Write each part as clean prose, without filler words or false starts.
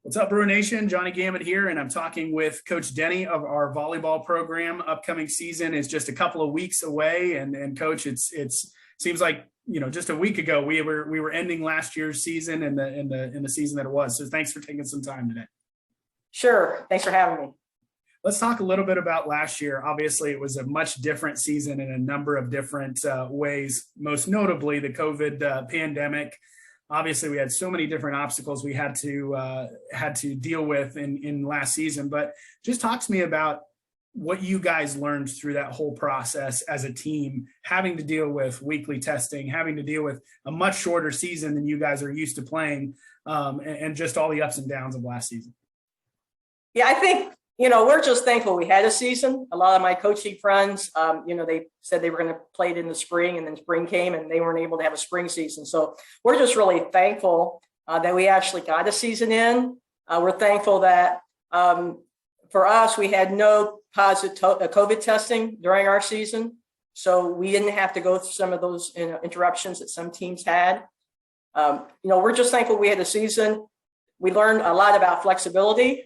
What's up, Bruin Nation? Jonny Gamet here, and I'm talking with Coach Denny of our volleyball program. Upcoming season is just a couple of weeks away, and Coach, it's seems like just a week ago we were ending last year's season and the season that it was. So thanks for taking some time today. Sure, thanks for having me. Let's talk a little bit about last year. Obviously, it was a much different season in a number of different ways. Most notably, the COVID pandemic. Obviously, we had so many different obstacles we had to deal with in last season. But just talk to me about what you guys learned through that whole process as a team, having to deal with weekly testing, having to deal with a much shorter season than you guys are used to playing, and just all the ups and downs of last season. Yeah, I think, we're just thankful we had a season. A lot of my coaching friends, they said they were going to play it in the spring, and then spring came and they weren't able to have a spring season. So we're just really thankful that we actually got a season in. We're thankful that for us, we had no positive COVID testing during our season. So we didn't have to go through some of those interruptions that some teams had. We're just thankful we had a season. We learned a lot about flexibility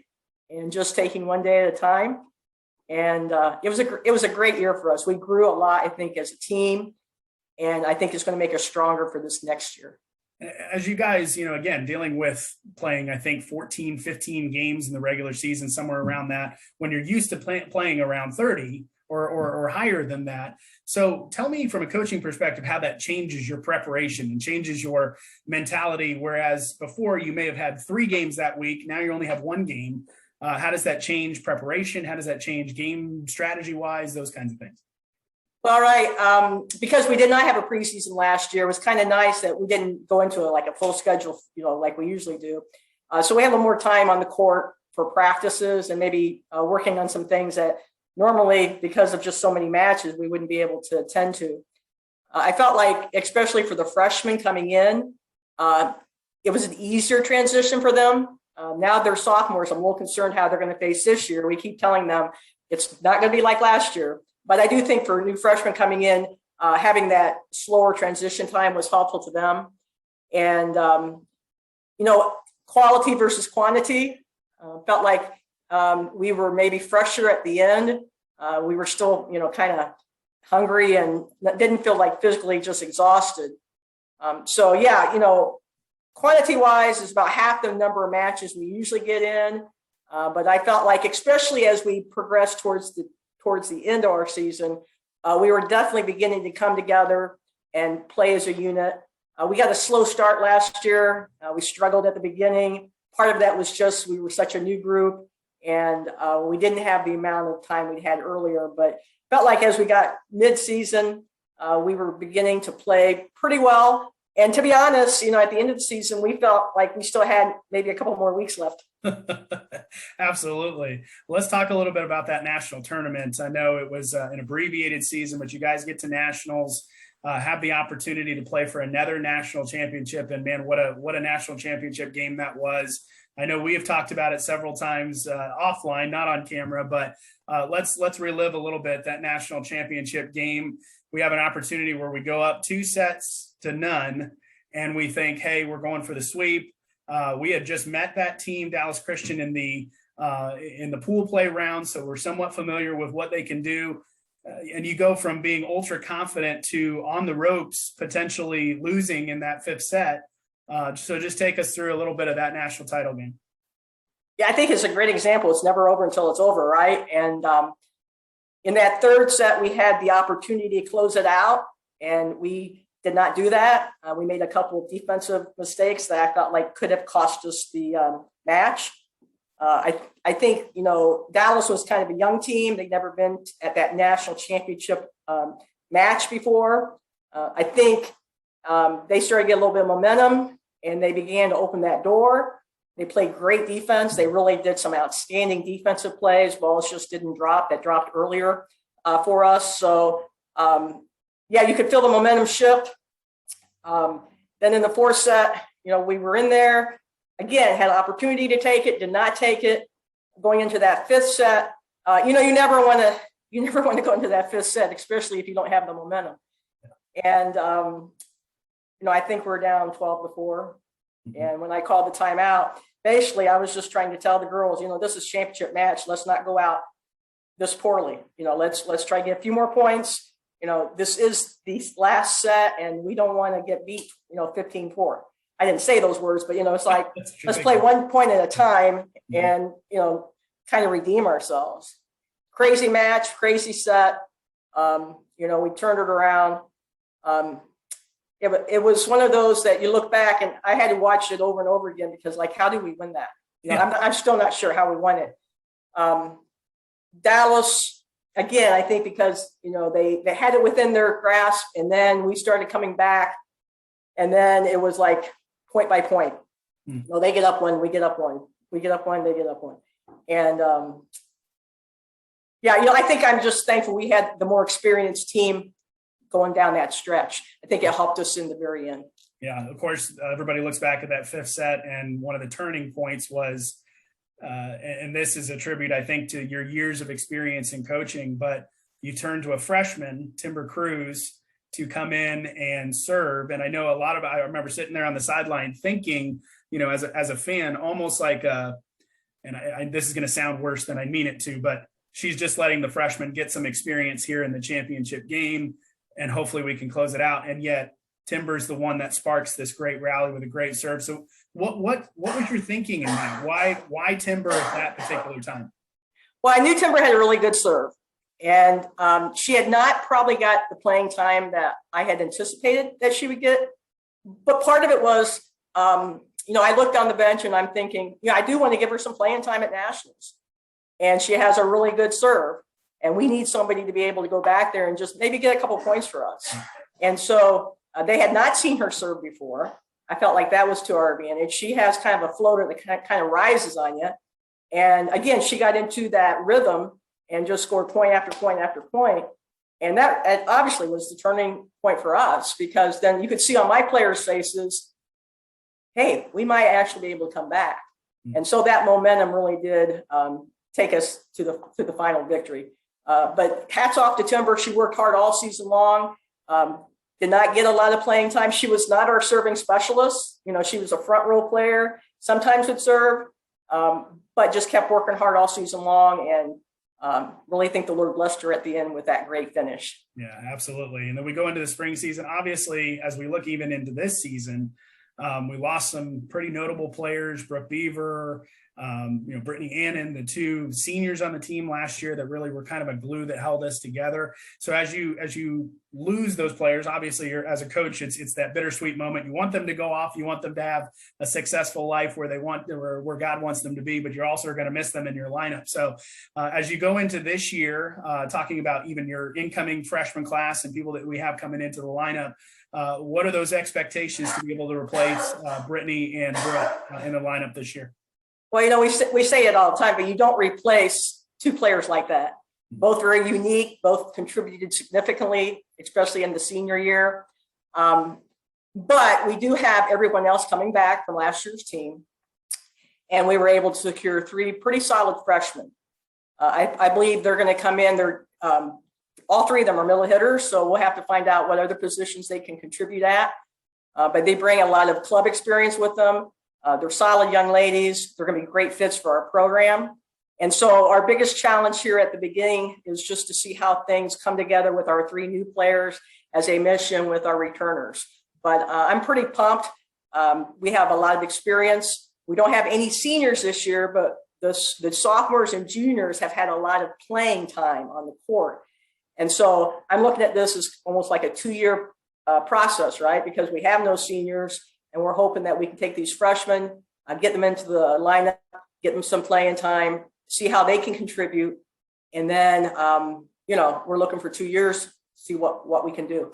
and just taking one day at a time. And it was a great year for us. We grew a lot, I think, as a team, and I think it's going to make us stronger for this next year. As you guys, again, dealing with playing, I think 14, 15 games in the regular season, somewhere around that, when you're used to playing around 30 or higher than that. So tell me from a coaching perspective how that changes your preparation and changes your mentality. Whereas before you may have had 3 games that week, now you only have 1 game. How does that change preparation? How does that change game strategy wise, those kinds of things? All right. Because we did not have a preseason last year, it was kind of nice that we didn't go into a full schedule, like we usually do. So we have a little more time on the court for practices and maybe working on some things that normally, because of just so many matches, we wouldn't be able to attend to. I felt like, especially for the freshmen coming in, it was an easier transition for them. Now they're sophomores. I'm a little concerned how they're going to face this year. We keep telling them it's not going to be like last year. But I do think for new freshmen coming in, having that slower transition time was helpful to them. And, quality versus quantity. Felt like we were maybe fresher at the end. We were still, kind of hungry and didn't feel like physically just exhausted. Quantity-wise is about half the number of matches we usually get in. But I felt like, especially as we progressed towards the end of our season, we were definitely beginning to come together and play as a unit. We got a slow start last year. We struggled at the beginning. Part of that was just we were such a new group, and we didn't have the amount of time we'd had earlier. But felt like as we got mid-season, we were beginning to play pretty well. And to be honest, at the end of the season, we felt like we still had maybe a couple more weeks left. Absolutely. Let's talk a little bit about that national tournament. I know it was an abbreviated season, but you guys get to nationals, have the opportunity to play for another national championship. And man, what a national championship game that was. I know we have talked about it several times offline, not on camera, but let's relive a little bit that national championship game. We have an opportunity where we go up 2-0, and we think, hey, we're going for the sweep. We had just met that team, Dallas Christian, in the pool play round, so we're somewhat familiar with what they can do. And you go from being ultra confident to on the ropes, potentially losing in that 5th set. So just take us through a little bit of that national title game. Yeah, I think it's a great example. It's never over until it's over, right? And in that 3rd set, we had the opportunity to close it out, and we did not do that. We made a couple of defensive mistakes that I felt like could have cost us the match. I think, Dallas was kind of a young team. They'd never been at that national championship match before. I think they started to get a little bit of momentum, and they began to open that door. They played great defense. They really did some outstanding defensive plays. Balls just didn't drop. That dropped earlier for us. So, you could feel the momentum shift. Then in the 4th set, we were in there. Again, had an opportunity to take it, did not take it. Going into that 5th set, you never want to go into that 5th set, especially if you don't have the momentum. And, I think we're down 12-4. And when I called the timeout, basically I was just trying to tell the girls, this is championship match. Let's not go out this poorly. Let's try to get a few more points. This is the last set and we don't want to get beat, 15-4. I didn't say those words, but it's like, let's play one point at a time and, kind of redeem ourselves. Crazy match, crazy set. We turned it around. It was one of those that you look back and I had to watch it over and over again because how did we win that? I'm still not sure how we won it. Dallas, again, I think because, they had it within their grasp and then we started coming back and then it was like point by point. They get up one, we get up one, we get up one, they get up one. And I think I'm just thankful we had the more experienced team going down that stretch. I think it helped us in the very end. Yeah, of course, everybody looks back at that fifth set, and one of the turning points was, and this is a tribute, I think, to your years of experience in coaching, but you turned to a freshman, Timber Cruz, to come in and serve. And I know I remember sitting there on the sideline thinking, as a fan, almost like this is going to sound worse than I mean it to, but she's just letting the freshman get some experience here in the championship game, and hopefully we can close it out. And yet Timber's the one that sparks this great rally with a great serve. So what was your thinking in that? Why Timber at that particular time? Well, I knew Timber had a really good serve, and she had not probably got the playing time that I had anticipated that she would get. But part of it was, I looked on the bench and I'm thinking, I do want to give her some playing time at nationals. And she has a really good serve. And we need somebody to be able to go back there and just maybe get a couple points for us. And so they had not seen her serve before. I felt like that was to our advantage. She has kind of a floater that kind of rises on you. And again, she got into that rhythm and just scored point after point after point. And that obviously was the turning point for us, because then you could see on my players' faces, hey, we might actually be able to come back. And so that momentum really did take us to the final victory. But hats off to Timber. She worked hard all season long. Did not get a lot of playing time. She was not our serving specialist. She was a front row player, sometimes would serve, but just kept working hard all season long. And really think the Lord blessed her at the end with that great finish. Yeah, absolutely. And then we go into the spring season. Obviously, as we look even into this season, we lost some pretty notable players, Brooke Beaver, Brittany Annan, the two seniors on the team last year that really were kind of a glue that held us together. So as you lose those players, obviously as a coach, it's that bittersweet moment. You want them to go off. You want them to have a successful life where where God wants them to be, but you're also going to miss them in your lineup. So as you go into this year, talking about even your incoming freshman class and people that we have coming into the lineup, what are those expectations to be able to replace Brittany and Brooke in the lineup this year? Well, we say it all the time, but you don't replace two players like that. Both very unique, both contributed significantly, especially in the senior year. But we do have everyone else coming back from last year's team. And we were able to secure three pretty solid freshmen. I believe they're going to come in. All three of them are middle hitters, so we'll have to find out what other positions they can contribute at. But they bring a lot of club experience with them. They're solid young ladies. They're going to be great fits for our program. And so our biggest challenge here at the beginning is just to see how things come together with our three new players as a mission with our returners. But I'm pretty pumped. We have a lot of experience. We don't have any seniors this year, but the sophomores and juniors have had a lot of playing time on the court. And so I'm looking at this as almost like a 2-year process, right? Because we have no seniors. And we're hoping that we can take these freshmen, get them into the lineup, get them some playing time, see how they can contribute. And then, we're looking for 2 years, see what we can do.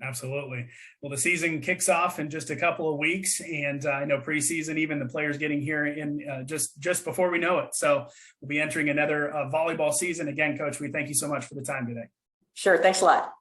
Absolutely. Well, the season kicks off in just a couple of weeks. And I know preseason, even the players getting here in just before we know it. So we'll be entering another volleyball season. Again, Coach, we thank you so much for the time today. Sure. Thanks a lot.